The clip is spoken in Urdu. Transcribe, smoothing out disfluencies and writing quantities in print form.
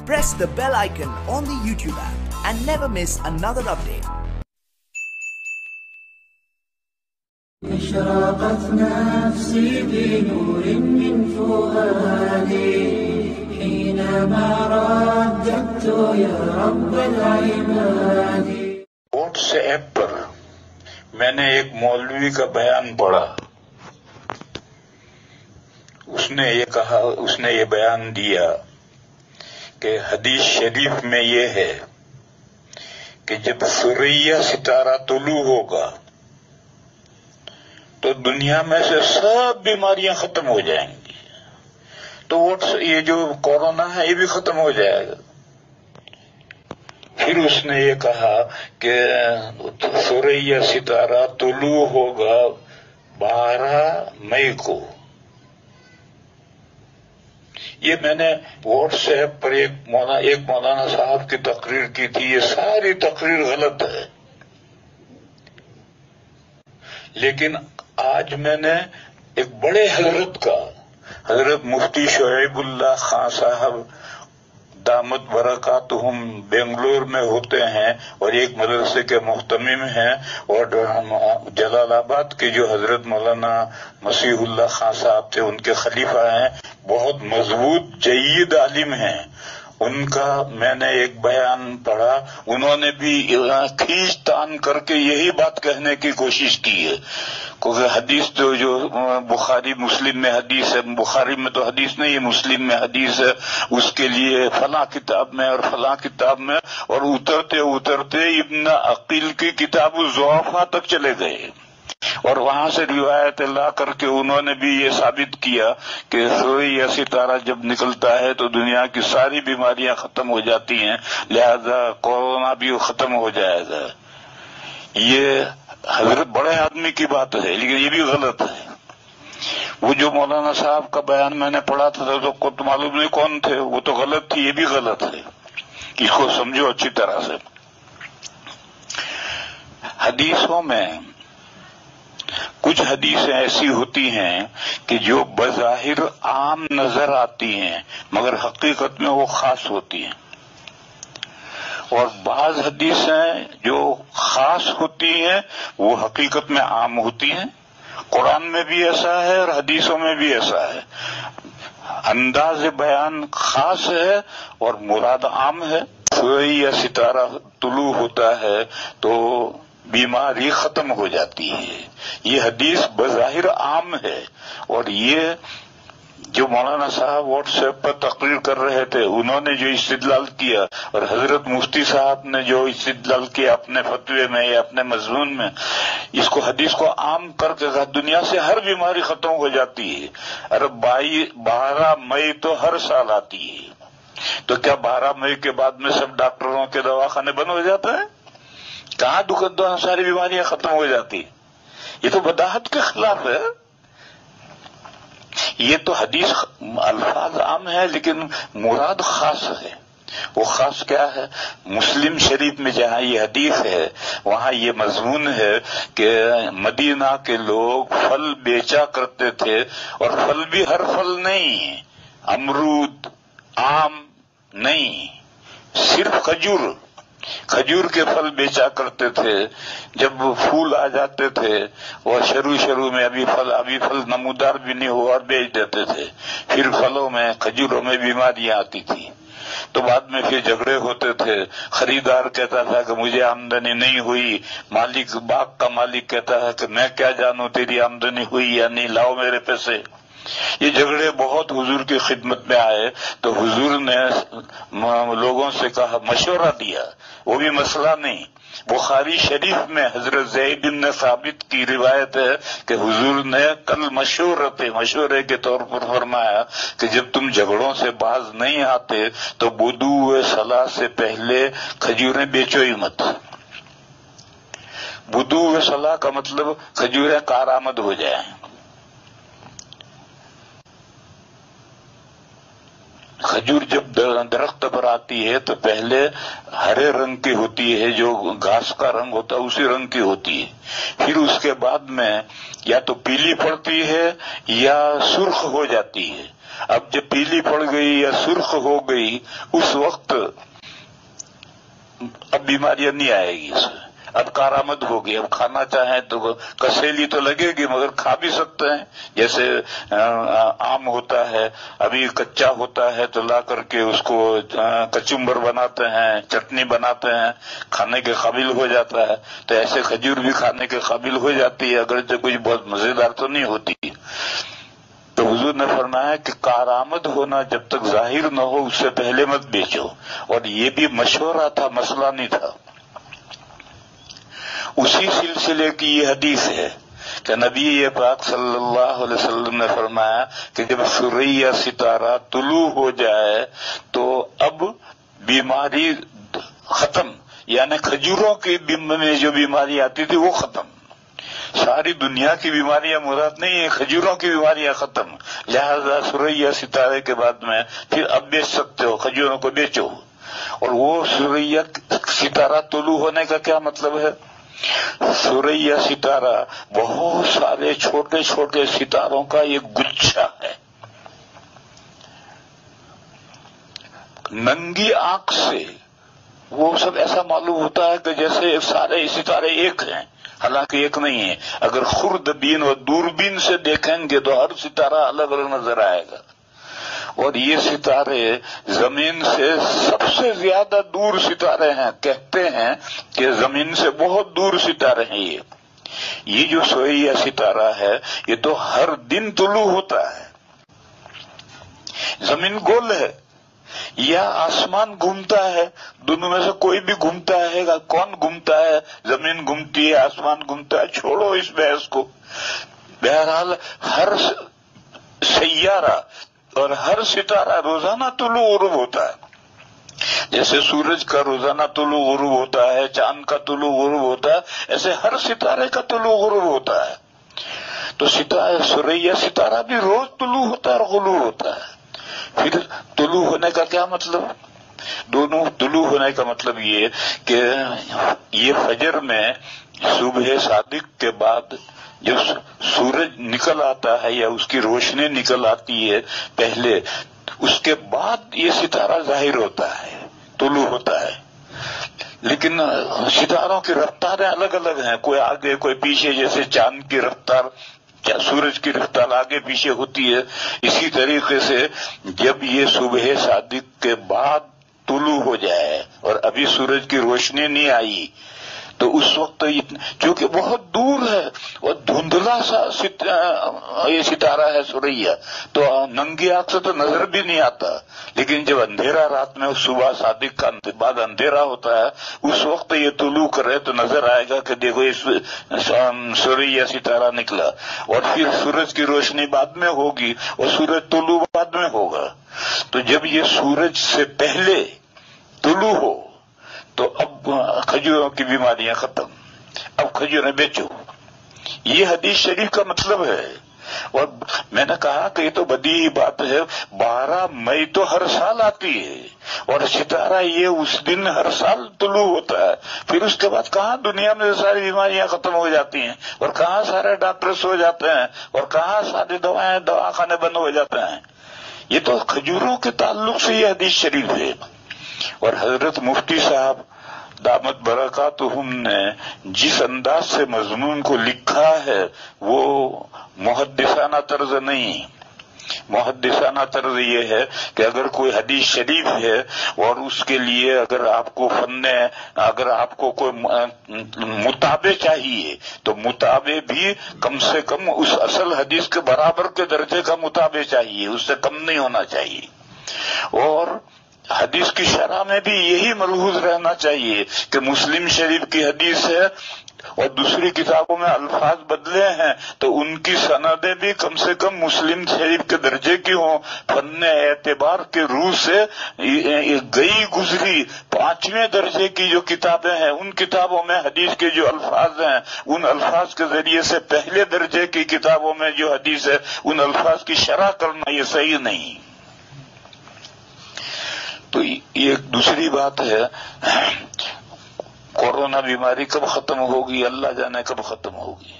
Press the bell icon on the YouTube app and never miss another update. اشرقت نفسي بنور من فؤادي حينما رددت يا رب العباد. واٹس ایپ پر میں نے ایک مولوی کا بیان پڑھا. اس نے یہ بیان دیا کہ حدیث شریف میں یہ ہے کہ جب ثریا ستارہ طلوع ہوگا تو دنیا میں سے سب بیماریاں ختم ہو جائیں گی. تو یہ جو کورونا ہے یہ بھی ختم ہو جائے گا. پھر اس نے یہ کہا کہ ثریا ستارہ طلوع ہوگا 12 مئی کو. یہ میں نے واٹس ایپ پر ایک مولانا صاحب کی تقریر کی تھی. یہ ساری تقریر غلط ہے. لیکن آج میں نے ایک بڑے حضرت مفتی شعیب اللہ خان صاحب دامت برکاتہم بنگلور میں ہوتے ہیں اور ایک مدرسے کے محتمم ہیں، اور جلال آباد کے جو حضرت مولانا مسیح اللہ خان صاحب تھے ان کے خلیفہ ہیں، بہت مضبوط جید عالم ہیں. ان کا میں نے ایک بیان پڑھا. انہوں نے بھی کھینچ تان کر کے یہی بات کہنے کی کوشش کی ہے، کیونکہ حدیث تو جو بخاری مسلم میں حدیث ہے، بخاری میں تو حدیث نہیں ہے، مسلم میں حدیث ہے، اس کے لیے فلاں کتاب میں اور فلاں کتاب میں، اور اترتے ابن عقیل کی کتاب الضعفاء تک چلے گئے، اور وہاں سے روایت لا کر کے انہوں نے بھی یہ ثابت کیا کہ ثریا ستارہ جب نکلتا ہے تو دنیا کی ساری بیماریاں ختم ہو جاتی ہیں، لہذا کورونا بھی ختم ہو جائے گا. یہ حضرت بڑے آدمی کی بات ہے، لیکن یہ بھی غلط ہے. وہ جو مولانا صاحب کا بیان میں نے پڑھا تھا تو معلوم نہیں کون تھے، وہ تو غلط تھی. یہ بھی غلط ہے. اس کو سمجھو اچھی طرح سے. حدیثوں میں کچھ حدیثیں ایسی ہوتی ہیں کہ جو بظاہر عام نظر آتی ہیں مگر حقیقت میں وہ خاص ہوتی ہیں، اور بعض حدیثیں جو خاص ہوتی ہیں وہ حقیقت میں عام ہوتی ہیں. قرآن میں بھی ایسا ہے اور حدیثوں میں بھی ایسا ہے. انداز بیان خاص ہے اور مراد عام ہے. ثریا ستارہ طلوع ہوتا ہے تو بیماری ختم ہو جاتی ہے. یہ حدیث بظاہر عام ہے، اور یہ جو مولانا صاحب واٹس ایپ پر تقریر کر رہے تھے انہوں نے جو استدلال کیا، اور حضرت مفتی صاحب نے جو استدلال کیا اپنے فتوے میں یا اپنے مضمون میں، اس کو حدیث کو عام کر کے دنیا سے ہر بیماری ختم ہو جاتی ہے. ارے 12 مئی تو ہر سال آتی ہے، تو کیا 12 مئی کے بعد میں سب ڈاکٹروں کے دواخانے بند ہو جاتا ہے؟ کہاں ساری بیماریاں ختم ہو جاتی؟ یہ تو بداحت کے خلاف ہے. یہ تو حدیث الفاظ عام ہے لیکن مراد خاص ہے. وہ خاص کیا ہے؟ مسلم شریف میں جہاں یہ حدیث ہے وہاں یہ مضمون ہے کہ مدینہ کے لوگ پھل بیچا کرتے تھے، اور پھل بھی ہر پھل نہیں، امرود آم نہیں، صرف کھجور کے پھل بیچا کرتے تھے. جب پھول آ جاتے تھے اور شروع میں ابھی پھل نمودار بھی نہیں ہوا اور بیچ دیتے تھے. پھر پھلوں میں کھجوروں میں بیماریاں آتی تھی، تو بعد میں پھر جھگڑے ہوتے تھے. خریدار کہتا تھا کہ مجھے آمدنی نہیں ہوئی، باغ کا مالک کہتا ہے کہ میں کیا جانوں تیری آمدنی ہوئی یا نہیں، لاؤ میرے پیسے. یہ جھگڑے بہت حضور کی خدمت میں آئے تو حضور نے لوگوں سے کہا، مشورہ دیا. وہ بھی مسئلہ نہیں. بخاری شریف میں حضرت زید بن ثابت کی روایت ہے کہ حضور نے کل مشورے کے طور پر فرمایا کہ جب تم جھگڑوں سے باز نہیں آتے تو بدوء صلاح سے پہلے کھجوریں بیچو ہی مت. بدوء صلاح کا مطلب کھجوریں کارآمد ہو جائیں. کھجور جب درخت پر آتی ہے تو پہلے ہرے رنگ کی ہوتی ہے، جو گھاس کا رنگ ہوتا ہے اسی رنگ کی ہوتی ہے. پھر اس کے بعد میں یا تو پیلی پڑتی ہے یا سرخ ہو جاتی ہے. اب جب پیلی پڑ گئی یا سرخ ہو گئی اس وقت اب بیماریاں نہیں آئے گی اس میں، اب کارآمد ہوگی، اب کھانا چاہیں تو کسیلی تو لگے گی مگر کھا بھی سکتے ہیں، جیسے آم ہوتا ہے ابھی کچا ہوتا ہے تو لا کر کے اس کو کچمبر بناتے ہیں، چٹنی بناتے ہیں، کھانے کے قابل ہو جاتا ہے، تو ایسے کھجور بھی کھانے کے قابل ہو جاتی ہے، اگرچہ کچھ بہت مزیدار تو نہیں ہوتی۔ تو حضور نے فرمایا کہ کارآمد ہونا جب تک ظاہر نہ ہو اس سے پہلے مت بیچو، اور یہ بھی مشورہ تھا، مسئلہ نہیں تھا۔ اسی سلسلے کی یہ حدیث ہے کہ نبی پاک صلی اللہ علیہ وسلم نے فرمایا کہ جب ثریا ستارہ طلوع ہو جائے تو اب بیماری ختم، یعنی کھجوروں کی میں جو بیماری آتی تھی وہ ختم، ساری دنیا کی بیماریاں مراد نہیں ہیں، کھجوروں کی بیماریاں ختم، لہذا ثریا ستارے کے بعد میں پھر اب بیچ سکتے ہو، کھجوروں کو بیچو۔ اور وہ ثریا ستارہ طلوع ہونے کا کیا مطلب ہے؟ ثریا ستارہ بہت سارے چھوٹے چھوٹے ستاروں کا ایک گچھا ہے، ننگی آنکھ سے وہ سب ایسا معلوم ہوتا ہے کہ جیسے سارے ستارے ایک ہیں، حالانکہ ایک نہیں ہے، اگر خوردبین اور دوربین سے دیکھیں گے تو ہر ستارہ الگ الگ نظر آئے گا، اور یہ ستارے زمین سے سب سے زیادہ دور ستارے ہیں، کہتے ہیں کہ زمین سے بہت دور ستارے ہیں۔ یہ جو ثریا ستارہ ہے یہ تو ہر دن طلوع ہوتا ہے، زمین گول ہے یا آسمان گھومتا ہے، دونوں میں سے کوئی بھی گھومتا ہے، کون گھومتا ہے؟ زمین گھومتی ہے، آسمان گھومتا ہے، چھوڑو اس بحث کو۔ بہرحال ہر سیارہ اور ہر ستارہ روزانہ طلوع غروب ہوتا ہے، جیسے سورج کا روزانہ طلوع غروب ہوتا ہے، چاند کا طلوع غروب ہوتا ہے، ایسے ہر ستارے کا طلوع غروب ہوتا ہے۔ تو ثریا ستارہ بھی روز طلوع ہوتا ہے اور غروب ہوتا ہے۔ پھر طلوع ہونے کا کیا مطلب؟ دونوں طلوع ہونے کا مطلب یہ کہ یہ فجر میں صبح صادق کے بعد جب سورج نکل آتا ہے یا اس کی روشنی نکل آتی ہے پہلے، اس کے بعد یہ ستارہ ظاہر ہوتا ہے، طلوع ہوتا ہے۔ لیکن ستاروں کی رفتاریں الگ الگ ہیں، کوئی آگے کوئی پیچھے، جیسے چاند کی رفتار سورج کی رفتار آگے پیچھے ہوتی ہے، اسی طریقے سے جب یہ صبح صادق کے بعد طلوع ہو جائے اور ابھی سورج کی روشنی نہیں آئی تو اس وقت چونکہ بہت دور ہے اور دھندلا سا یہ ستارہ ہے ثریا، تو ننگی آنکھ سے تو نظر بھی نہیں آتا، لیکن جب اندھیرا رات میں صبح صادق کا بعد اندھیرا ہوتا ہے اس وقت یہ طلوع کرے تو نظر آئے گا کہ دیکھو اس ثریا ستارہ نکلا، اور پھر سورج کی روشنی بعد میں ہوگی اور سورج طلوع بعد میں ہوگا۔ تو جب یہ سورج سے پہلے طلوع ہو تو اب کھجوروں کی بیماریاں ختم، اب کھجوریں بیچو، یہ حدیث شریف کا مطلب ہے۔ اور میں نے کہا کہ یہ تو بدیہی بات ہے، 12 مئی تو ہر سال آتی ہے اور ستارہ یہ اس دن ہر سال طلوع ہوتا ہے، پھر اس کے بعد کہاں دنیا میں ساری بیماریاں ختم ہو جاتی ہیں اور کہاں سارے ڈاکٹرز ہو جاتے ہیں اور کہاں ساری دوائیں دواخانے بند ہو جاتے ہیں۔ یہ تو کھجوروں کے تعلق سے یہ حدیث شریف ہے۔ اور حضرت مفتی صاحب دامت برکاتہم نے جس انداز سے مضمون کو لکھا ہے وہ محدثانہ طرز نہیں، محدثانہ طرز یہ ہے کہ اگر کوئی حدیث شریف ہے اور اس کے لیے اگر آپ کو کوئی متابع چاہیے تو متابع بھی کم سے کم اس اصل حدیث کے برابر کے درجے کا متابع چاہیے، اس سے کم نہیں ہونا چاہیے۔ اور حدیث کی شرح میں بھی یہی ملحوظ رہنا چاہیے کہ مسلم شریف کی حدیث ہے اور دوسری کتابوں میں الفاظ بدلے ہیں تو ان کی سندیں بھی کم سے کم مسلم شریف کے درجے کی ہوں، فن اعتبار کے روح سے گئی گزری 5ویں درجے کی جو کتابیں ہیں ان کتابوں میں حدیث کے جو الفاظ ہیں ان الفاظ کے ذریعے سے پہلے درجے کی کتابوں میں جو حدیث ہے ان الفاظ کی شرح کرنا یہ صحیح نہیں۔ تو یہ دوسری بات ہے، کورونا بیماری کب ختم ہوگی اللہ جانے کب ختم ہوگی۔